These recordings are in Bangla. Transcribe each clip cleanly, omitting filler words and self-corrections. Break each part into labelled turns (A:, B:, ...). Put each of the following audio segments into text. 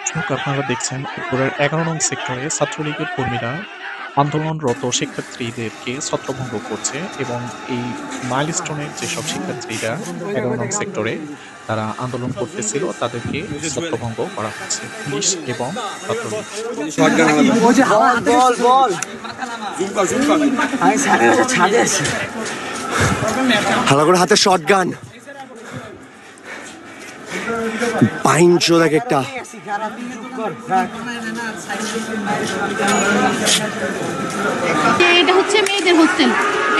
A: দর্শক আপনারা দেখছেন উত্তরের ১১ নং সেক্টরে ছাত্রলীগের কর্মীরা আন্দোলনরত শিক্ষার্থীদেরকে ছত্রভঙ্গ করছে এবং এই মাইলস্টোনের যেসব শিক্ষার্থীরা ১১ নং সেক্টরে তারা আন্দোলন করতেছিল তাদেরকে ছত্রভঙ্গ করা হচ্ছে পুলিশ এবং ছাত্রলীগ।
B: হালা করে হাতে শটগান বাইঞ্চো দেখ একটা
C: এটা হচ্ছে মেয়েদের হোস্টেল।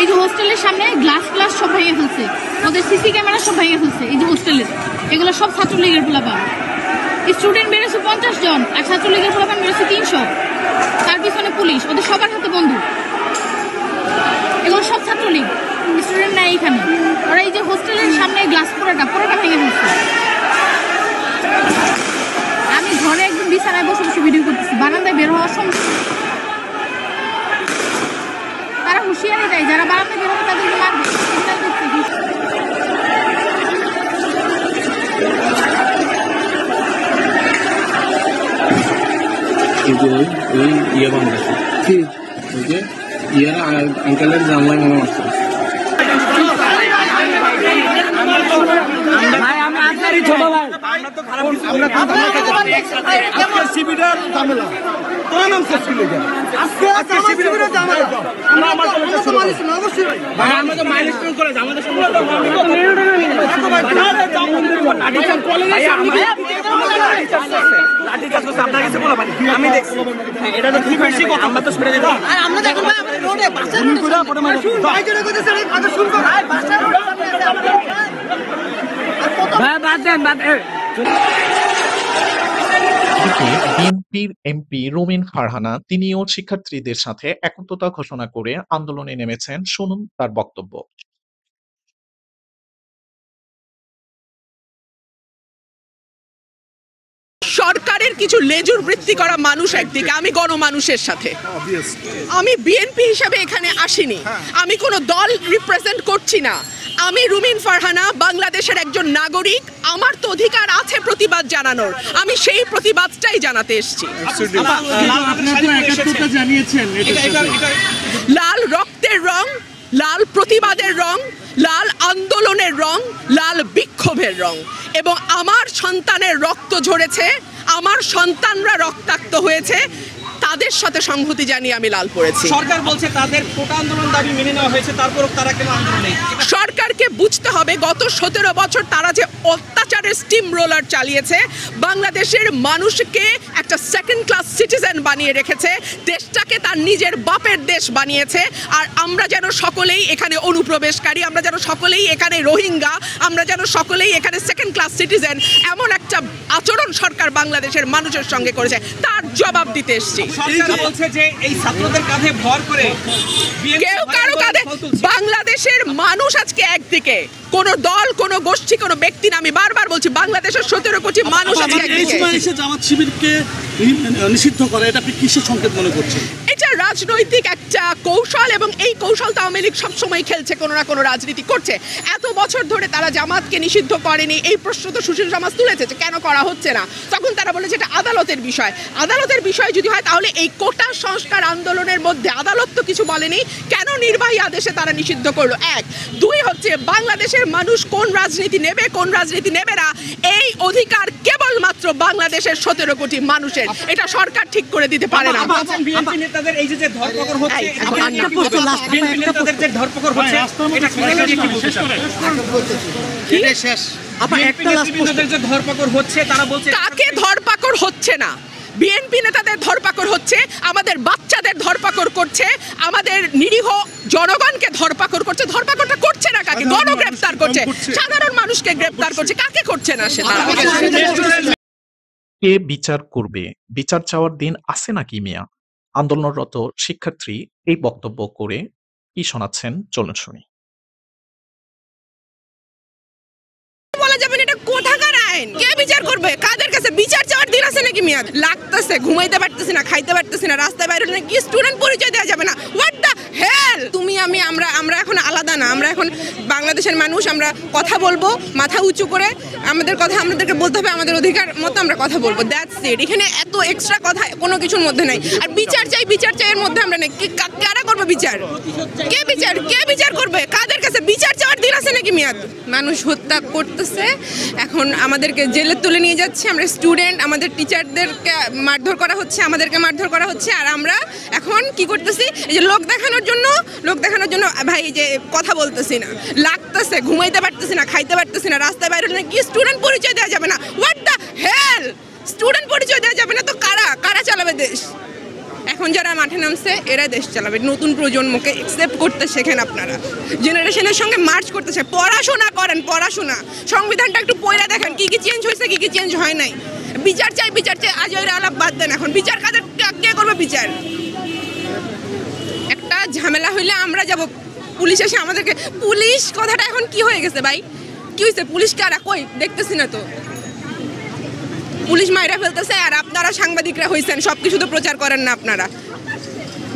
C: এই যে হোস্টেলের সামনে গ্লাস সব ভেঙে ফেলছে, ওদের সিসি ক্যামেরা সব ভেঙে ফেলছে। এই যে হোস্টেলের এগুলো সব ছাত্রলীগের পোলাপান। স্টুডেন্ট বেরোছে 50 জন আর ছাত্রলীগের পোলাপান বেরোছে 300। তার পিছনে পুলিশ, ওদের সবার হাতে বন্দুক। এগুলো সব ছাত্রলীগ, স্টুডেন্ট নাই এখানে। ওরা এই যে হোস্টেলের সামনে গ্লাস পুরোটা ভেঙে ফেলছে। আমি ঘরে একদম বিছানায় বসে বসে ভিডিও করতেছি, বারান্দায় বের হওয়ার সময় তারা হুঁশিয়ারি দেয় যারা বারান্দায় বের হবে তাদেরকে মারবে।
D: আঙ্কেলের জানলায় মনে হচ্ছে ছোট ভাই আমি দেখছি এটা তো ঠিক হয়েছে আমরা তো শুনে যেতাম আমরা দেখুন
A: বিএনপির এমপি রুমিন ফারহানা তিনিও শিক্ষার্থীদের সাথে একত্রতা ঘোষণা করে আন্দোলনে নেমেছেন। শুনুন তার বক্তব্য।
E: সরকারের কিছু লেজুর বৃত্তি করা মানুষ একদিকে, আমি গণমানুষের সাথে, আমি বিএনপি হিসাবে এখানে আসিনি, আমি কোনো দল রিপ্রেজেন্ট করছি না। আমি রুমিন ফারহানা বাংলাদেশের একজন নাগরিক, আমার তো অধিকার আছে প্রতিবাদ জানানোর, আমি সেই প্রতিবাদটাই জানাতে এসেছি। লাল রক্তের রং, লাল প্রতিবাদের রং, লাল আন্দোলনের রং, লাল বিক্ষোভের রং, এবং আমার সন্তানের রক্ত ঝরেছে, আমার সন্তানরা রক্তাক্ত হয়েছে, তাদের সাথে সংহতি জানিয়ে আমি লাল পড়েছি।
D: সরকার বলছে তাদের কোটা আন্দোলন দাবি মেনে নেওয়া হয়েছে, তারপরও তারা কেন আন্দোলনে?
E: সরকারকে বুঝতে হবে গত 17 বছর তারা যে অত্যাচারের স্টিম রোলার চালিয়েছে, বাংলাদেশের মানুষকে একটা সেকেন্ড ক্লাস সিটিজেন বানিয়ে রেখেছে, দেশটাকে তার নিজের বাপের দেশ বানিয়েছে। আর আমরা যেন সকলেই এখানে অনুপ্রবেশকারী, আমরা যেন সকলেই এখানে রোহিঙ্গা, আমরা যেন সকলেই এখানে সেকেন্ড ক্লাস সিটিজেন, এমন একটা আচরণ সরকার বাংলাদেশের মানুষের সঙ্গে করেছে, তার জবাব দিতে এসেছি।
D: সরকার বলছে যে এই ছাত্রদের কাঁধে ভর করে
E: কেউ কারো কাঁধে, বাংলাদেশের মানুষ আজকে একদিকে, কোন দল, কোন গোষ্ঠী, কোন ব্যক্তি না, আমি বারবার বলছি বাংলাদেশের 17 কোটি মানুষ আছে একদিকে।
F: জামাত শিবিরকে নিষিদ্ধ করে, এটা আপনি কিসের সংকেত মনে করছেন?
E: এটা রাজনৈতিক একটা কৌশল, এবং এই কৌশলটা আওয়ামী লীগ সবসময় খেলছে, কোনো না কোনো রাজনীতি করছে। এত বছর ধরে তারা জামাতকে নিষিদ্ধ করেনি, এই প্রশ্ন তো সুশীল সমাজ তুলেছে যে কেন করা হচ্ছে না। তখন তারা বলেছে এটা আদালতের বিষয়। আদালতের বিষয় যদি হয় তাহলে এই কোটা সংস্কার আন্দোলনের মধ্যে আদালত তো কিছু বলেনি, কেন নির্বাহী আদেশে তারা নিষিদ্ধ করলো? 1 2 হচ্ছে বাংলাদেশের মানুষ কোন রাজনীতি নেবে, কোন রাজনীতি নেবে না, এই অধিকার কেবলমাত্র বাংলাদেশের 17 কোটি মানুষের, এটা সরকার ঠিক করে দিতে পারে না।
D: বিএনপি নেতাদের এই যে ধরপকড় হচ্ছে, বিএনপি নেতাদের যে ধরপকড় হচ্ছে, এটা কি বলতে চান? এটা শেষ। একটা লাস্ট নেতাদের যে ধরপকড় হচ্ছে, তারা বলছে
E: কাকে ধরপাকড় হচ্ছে না? বিএনপি নেতাদের ধরপাকড় হচ্ছে, আমাদের বাচ্চাদের ধরপাকড় করছে, আমাদের নিরীহ জনগণকে ধরপাকড় করছে। ধরপাকড়টা করছে না কাকে? গণগ্রেফতার করছে, সাধারণ মানুষকে গ্রেফতার করছে, কাকে করছে না সেটা?
A: কে বিচার করবে? বিচার চাওয়ার দিন আছে নাকি মিয়া? আন্দোলনরত শিক্ষার্থী এই বক্তব্য করে কি শোনাচ্ছেন চলুন শুনি।
E: বলা যাবে না এটা কোথাকার আইন? কে বিচার করবে? কাদের কাছে বিচার চাওয়ার দিন আছে নাকি মিয়া? লাগতেছে, ঘুমাইতে পারতেছি না, খাইতে পারতেছি না, রাস্তায় বাইরে হলে কি স্টুডেন্ট পরিচয় দেওয়া যাবে না? হোয়াট দ্য হেল তুমি আমি আমরা এখন আলাদা না, আমরা এখন বাংলাদেশের মানুষ, আমরা কথা বলবো মাথা উঁচু করে, আমাদের কথা আমাদেরকে বলতে হবে, আমাদের অধিকার মতো আমরা কথা বলবো, দ্যাটস ইট। এখানে এত এক্সট্রা কথা কোনো কিছুর মধ্যে নাই। আর বিচার চাই এর মধ্যে আমরা নেই। কারা করবে বিচার? কে বিচার করবে? কাদের কাছে বিচার চাওয়ার দিন আছে নাকি মেয়াদ? মানুষ হত্যা করতেছে, এখন আমাদেরকে জেলে তুলে নিয়ে যাচ্ছে, আমরা স্টুডেন্ট, আমাদের টিচারদেরকে মারধর করা হচ্ছে, আমাদেরকে মারধর করা হচ্ছে, আর আমরা এখন কি করতেছি? এই যে লোক দেখানোর জন্য ভাই এই যে কথা বলতেছি না, লাগতেছে, ঘুমাইতে পারতেছি না, খাইতে পারতেছি না, রাস্তায় বাইরে কি স্টুডেন্ট পরিচয় দেওয়া যাবে না? হোয়াট দ্য হেল, স্টুডেন্ট পরিচয় দেওয়া যাবে না তো কারা চালাবে দেশ? এখন যারা মাঠে নামছে এরা দেশ চালাবে। নতুন প্রজন্মকে একসেপ্ট করতে শেখেন আপনারা, জেনারেশনের সঙ্গে মার্চ করতেছে। পড়াশোনা করেন, পড়াশোনা, সংবিধানটা একটু পড়ে দেখেন কি কি চেঞ্জ হয়েছে, কি কি চেঞ্জ হয় নাই। বিচার চাই আজ ওই আলাপ বাদ দেন। এখন বিচার কে করবে? বিচার একটা ঝামেলা হইলে আমরা যাব, পুলিশ এসে আমাদেরকে, পুলিশ কথাটা এখন কি হয়ে গেছে ভাই? কি হয়েছে? পুলিশ কারা? কই দেখতেছি না তো। পুলিশ মাইরা ফেলতেছে, আর আপনারা সাংবাদিকরা হয়েছেন, সবকিছু তো প্রচার করেন না আপনারা,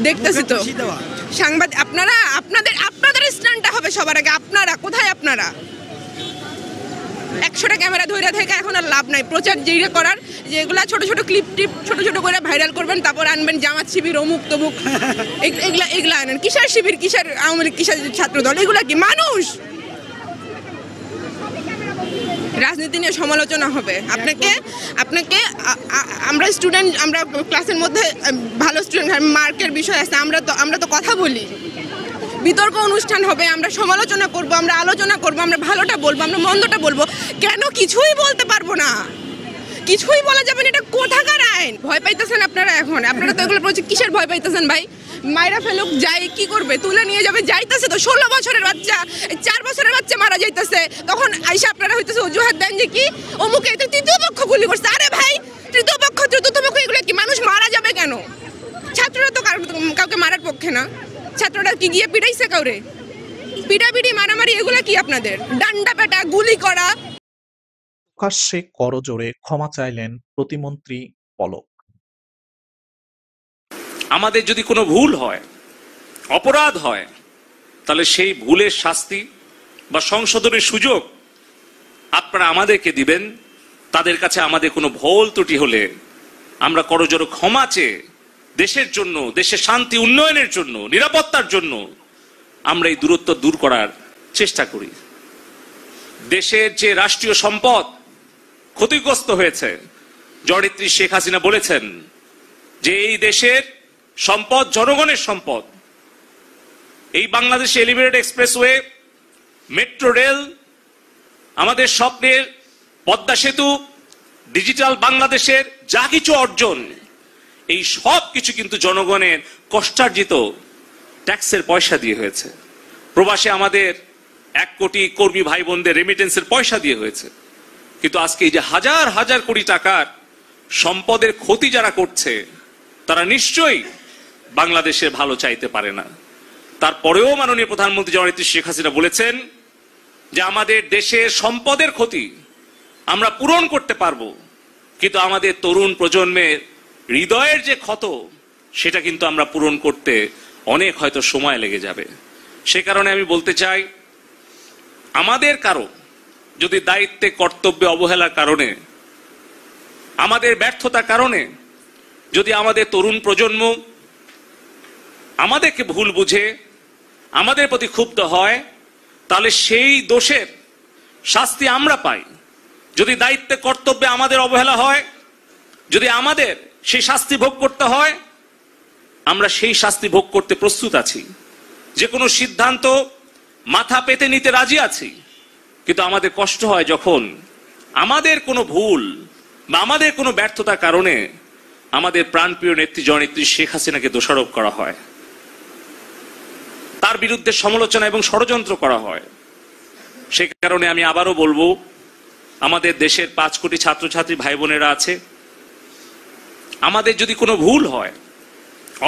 E: দেখতেছি তো। সাংবাদিক আপনারা, আপনাদের স্ট্যান্ডটা হবে সবার আগে। আপনারা কোথায়? আপনারা 100টা ক্যামেরা ধরে থেকে এখন আর লাভ নাই। প্রচার যেটা করার, যেগুলা ছোট ছোট ক্লিপ ছোট করে ভাইরাল করবেন, তারপর আনবেন জামাত শিবির, অমুক তমুক, এগুলা আনেন। কিসের শিবির, কিসের আওয়ামী লীগ, কিসের ছাত্রদল? এগুলা কি মানুষ? রাজনীতি নিয়ে সমালোচনা হবে। আপনাকে আমরা স্টুডেন্ট, আমরা ক্লাসের মধ্যে ভালো স্টুডেন্ট, মার্কের বিষয় আছে, আমরা তো কথা বলি, বিতর্ক অনুষ্ঠান হবে, আমরা সমালোচনা করব, আমরা আলোচনা করব, আমরা ভালোটা বলবো, আমরা মন্দটা বলবো। কেন কিছুই বলতে পারবো না? কিছুই বলা যাবে না? এটা কোথাকার আইন? ভয় পাইতেছেন আপনারা এখন? আপনারা তো এগুলো কিসের ভয় পাইতেছেন ভাই? মায়েরা ফেলুক, যাই কি করবে? তুলে নিয়ে যাবে, যাইতেছে তো 16 বছরের বাচ্চা, 4 বছরের বাচ্চা মারা যাইতেছে, তখন আইসা আপনারা হইতেছে অজুহাত দেন যে কি অমুকে তৃতীয় পক্ষ গুলি করছে। আরে ভাই, তৃতীয় পক্ষ এগুলো কি? মানুষ মারা যাবে কেন? ছাত্ররা তো কাউকে মারার পক্ষে না। ছাত্ররা কি গিয়ে পিটাইছে কাউরে? পিটাপিটি, মারামারি, এগুলা কি আপনাদের? ডান্ডা পেটা, গুলি করা।
A: প্রকাশ্যে করজোড়ে ক্ষমা চাইলেন প্রতিমন্ত্রী পলক।
G: আমাদের যদি কোনো ভুল হয়, অপরাধ হয়, তাহলে সেই ভুলের শাস্তি বা সংশোধনের সুযোগ আপনারা আমাদেরকে দিবেন। তাদের কাছে আমাদের কোনো ভুল ত্রুটি হলে আমরা করজোড়ে ক্ষমা চেয়ে দেশের জন্য, দেশের শান্তি উন্নয়নের জন্য, নিরাপত্তার জন্য আমরা এই দূরত্ব দূর করার চেষ্টা করি। দেশের যে রাষ্ট্রীয় সম্পদ ক্ষতিগ্রস্ত হয়েছে, জননেত্রী শেখ হাসিনা বলেছেন যে এই দেশের সম্পদ জনগণের সম্পদ। এই Bangladesh elevated expressway, metro rail, আমাদের স্বপ্নের পদ্মা সেতু, ডিজিটাল বাংলাদেশের যা কিছু অর্জন, এই সব কিছু কিন্তু জনগণের কষ্টার্জিত ট্যাক্সের পয়সা দিয়ে হয়েছে। প্রবাসে আমাদের 1 কোটি কর্মী ভাই বোনদের রেমিটেন্সের পয়সা দিয়ে হয়েছে। কিন্তু আজকে এই যে হাজার হাজার কোটি টাকার সম্পদের ক্ষতি যারা করছে, তারা নিশ্চয়ই বাংলাদেশের ভালো চাইতে পারে না। তারপরেও মাননীয় প্রধানমন্ত্রী জননেত্রী শেখ হাসিনা বলেছেন যে আমাদের দেশের সম্পদের ক্ষতি আমরা পূরণ করতে পারবো, কিন্তু আমাদের তরুণ প্রজন্মের হৃদয়ের যে ক্ষত, সেটা কিন্তু আমরা পূরণ করতে অনেক হয়তো সময় লেগে যাবে। সে কারণে আমি বলতে চাই, আমাদের কারো যদি দায়িত্বে কর্তব্যে অবহেলার কারণে, আমাদের ব্যর্থতার কারণে যদি আমাদের তরুণ প্রজন্ম আমাদেরকে ভুল বুঝে আমাদের প্রতি ক্ষুব্ধ হয়, তাহলে সেই দোষের শাস্তি আমরা পাই। যদি দায়িত্বে কর্তব্যে আমাদের অবহেলা হয়, যদি আমাদের সেই শাস্তি ভোগ করতে হয়, আমরা সেই শাস্তি ভোগ করতে প্রস্তুত আছি। যে কোনো সিদ্ধান্ত মাথা পেতে নিতে রাজি আছি। কিন্তু আমাদের কষ্ট হয় যখন আমাদের কোনো ভুল বা আমাদের কোনো ব্যর্থতার কারণে আমাদের প্রাণপ্রিয় নেত্রী জননেত্রী শেখ হাসিনাকে দোষারোপ করা হয়, তার বিরুদ্ধে সমালোচনা এবং ষড়যন্ত্র করা হয়। সে কারণে আমি আবারও বলবো, আমাদের দেশের 5 কোটি ছাত্রছাত্রী ভাই বোনেরা আছে, আমাদের যদি কোনো ভুল হয়,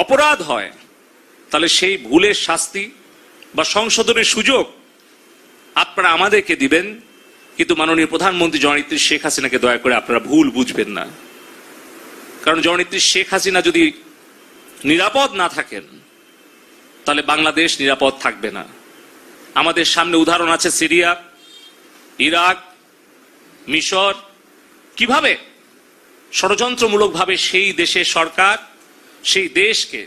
G: অপরাধ হয়, তাহলে সেই ভুলের শাস্তি বা সংশোধনের সুযোগ আপনারা আমাদেরকে দিবেন। কিন্তু মাননীয় প্রধানমন্ত্রী জননেত্রী শেখ হাসিনাকে দয়া করে আপনারা ভুল বুঝবেন না। কারণ জননেত্রী শেখ হাসিনা যদি নিরাপদ না থাকেন, তাহলে বাংলাদেশ নিরাপদ থাকবে না। আমাদের সামনে উদাহরণ আছে সিরিয়া, ইরাক, মিশর, কিভাবে ষড়যন্ত্রমূলকভাবে সেই দেশের সরকার সেই দেশকে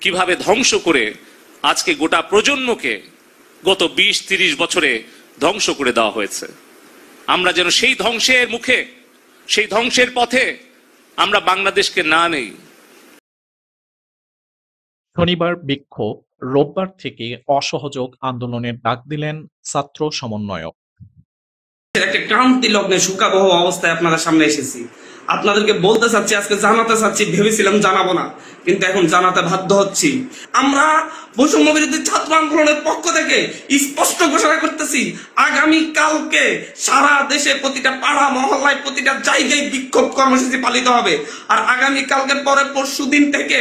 G: কিভাবে ধ্বংস করে আজকে গোটা প্রজন্মকে গত 20-30 বছরে ধ্বংস করে দেওয়া হয়েছে। আমরা যেন সেই ধ্বংসের মুখে, সেই ধ্বংসের পথে আমরা বাংলাদেশকে না নেই।
A: শনিবার বিক্ষোভ, রোববার থেকে অসহযোগ আন্দোলনের ডাক দিলেন ছাত্র সমন্বয়ক।
H: একটা ক্রান্তি লগ্নে শোকাবহ অবস্থায় আপনাদের সামনে এসেছি। আপনাদেরকে বলতে চাচ্ছি, আজকে জানাতে চাচ্ছি, ভেবেছিলাম জানাবো না, কিন্তু এখন জানাতে বাধ্য হচ্ছি। আমরা বৈষম্য বিরোধী ছাত্র আন্দোলনের পক্ষ থেকে স্পষ্ট ঘোষণা করতেছি, আগামী কালকে সারা দেশে প্রতিটা পাড়া মহল্লায় প্রতিটা জায়গায় বিক্ষোভ কর্মসূচি পালিত হবে। আর আগামী কালকের পরে পরশুদিন থেকে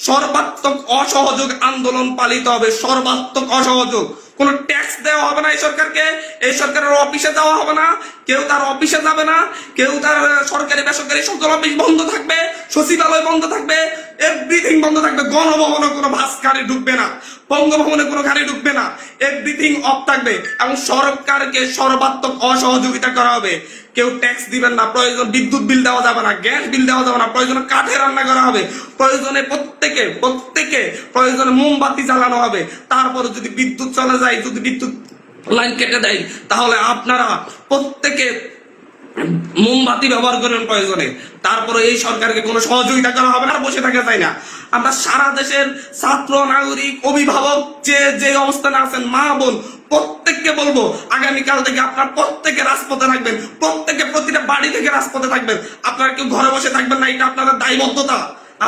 H: সর্বাত্মক অসহযোগ আন্দোলন পালিত হবে। সর্বাত্মক অসহযোগ, কোনো ট্যাক্স দেওয়া হবে না এই সরকারকে, এই সরকারের অফিসে যাওয়া হবে না, কেউ তার অফিসে যাবে না, কেউ তার সরকারি বেসরকারি সকল অফিস বন্ধ থাকবে, সচিবালয় বন্ধ থাকবে, এভরিথিং বন্ধ থাকবে। গণভবনে কোনো বাস গাড়ি ঢুকবে না, বঙ্গভবনে কোনো গাড়ি ঢুকবে না, এভরিথিং অফ থাকবে। এবং সরকারকে সর্বাত্মক অসহযোগিতা করা হবে। কেউ ট্যাক্স দিবেন না, প্রয়োজন বিদ্যুৎ বিল দেওয়া যাবে না, গ্যাস বিল দেওয়া যাবে না, প্রয়োজনে কাঠে রান্না করা হবে, প্রয়োজনে প্রত্যেকে প্রয়োজনে মোমবাতি জ্বালানো হবে। তারপরে যদি বিদ্যুৎ চলে যায়, যদি বিদ্যুৎ লাইন কেটে দেয়, তাহলে আপনারা প্রত্যেকে মোমবাতি ব্যবহার করেন প্রয়োজনে। তারপরে এই সরকারকে কোনো সহযোগিতা করা হবে না, বসে থাকা যায় না। আমরা সারা দেশের ছাত্র, নাগরিক, অভিভাবক যে অবস্থানে আছেন, মা বোন, প্রত্যেককে বলবো, আগামীকাল থেকে আপনারা প্রত্যেকে রাজপথে থাকবেন, প্রত্যেকে প্রতিটা বাড়ি থেকে রাজপথে থাকবেন। আপনারা কেউ ঘরে বসে থাকবেন না, এটা আপনাদের দায়বদ্ধতা।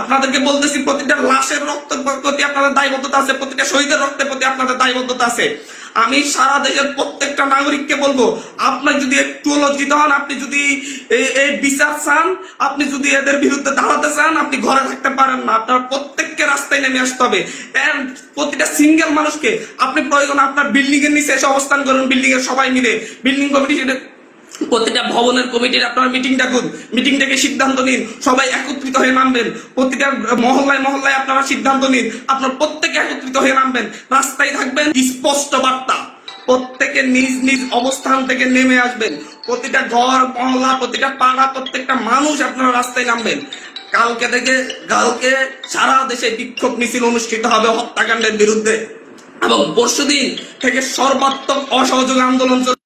H: আপনাদেরকে বলতেছি, প্রতিটা লাশের রক্তের প্রতি আপনাদের দায়বদ্ধতা আছে, প্রতিটা শহীদের রক্তের প্রতি আপনাদের দায়বদ্ধতা আছে। আমি সারা দেশের প্রত্যেকটা নাগরিককে বলবো, আপনার যদি একটু লজ্জিত হন, আপনি যদি এই বিচার চান, আপনি যদি এদের বিরুদ্ধে দাঁড়াতে চান, আপনি ঘরে থাকতে পারেন না। আপনার প্রত্যেককে রাস্তায় নেমে আসতে হবে। প্রতিটা সিঙ্গেল মানুষকে আপনি প্রয়োজন আপনার বিল্ডিং এর নিচে এসে অবস্থান করুন, বিল্ডিং এর সবাই মিলে, বিল্ডিং কমিটি, প্রতিটা ভবনের কমিটির আপনারা মিটিং ডাকুন, মিটিং ডেকে সিদ্ধান্ত নিন, সবাই একত্রিত হয়ে নামবেন। প্রতিটা মহল্লায় মহল্লায় আপনারা সিদ্ধান্ত নিন, আপনার প্রত্যেকে একত্রিত হয়ে নামবেন, রাস্তায় থাকবেন। স্পষ্ট বার্তা, প্রত্যেকে নিজ নিজ অবস্থান থেকে নেমে আসবেন। প্রতিটা ঘর মহল্লা, প্রতিটা পাড়া, প্রত্যেকটা মানুষ আপনারা রাস্তায় নামবেন। কালকে সারা দেশে বিক্ষোভ মিছিল অনুষ্ঠিত হবে হত্যাকাণ্ডের বিরুদ্ধে, এবং পরশুদিন থেকে সর্বাত্মক অসহযোগ আন্দোলন চলবে।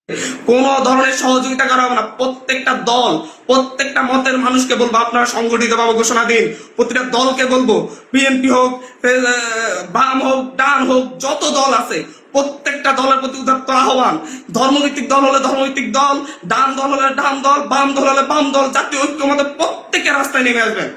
H: কোন ধরনের সহযোগিতা করা হবে না। প্রত্যেকটা দল, প্রত্যেকটা মতের মানুষকে বলবো, আপনারা সংগঠিতভাবে ঘোষণা দিন। প্রতিটা দলকে বলবো, বিএনপি হোক, বাম হোক, ডান হোক, যত দল আছে, প্রত্যেকটা দলের প্রতি উদাত্ত আহ্বান। ধর্মভিত্তিক দল হলে ধর্মভিত্তিক দল, ডান দল হলে ডান দল, বাম দল হলে বাম দল, জাতীয় ঐক্যমতে প্রত্যেকে রাস্তায় নেমে আসবেন।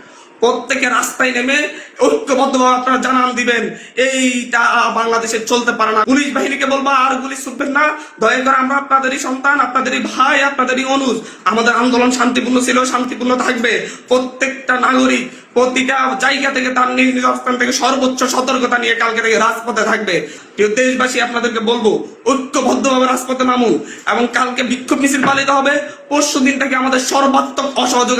H: প্রত্যেকে রাস্তায় নেমে ঐক্যবদ্ধভাবে আপনারা জানান দিবেন, এইটা বাংলাদেশে চলতে পারে না। পুলিশ বাহিনীকে বলবো, আর গুলি ছুটবেন না, দয়া করে আমরা আপনাদেরই সন্তান, আপনাদেরই ভাই, আপনাদেরই অনুজ। আমাদের আন্দোলন শান্তিপূর্ণ ছিল, শান্তিপূর্ণ থাকবে। প্রত্যেকটা নাগরিক প্রতিটা জায়গা থেকে তার নিজ নিজ অবস্থান থেকে সর্বোচ্চ সতর্কতা নিয়ে কালকে থেকে রাজপথে থাকবে। প্রিয় দেশবাসী, আপনাদেরকে বলবো, ঐক্যবদ্ধভাবে রাজপথে নামুন, এবং কালকে বিক্ষোভ মিছিল পালিত হবে। পরশু দিন থেকে আমাদের সর্বাত্মক অসহযোগ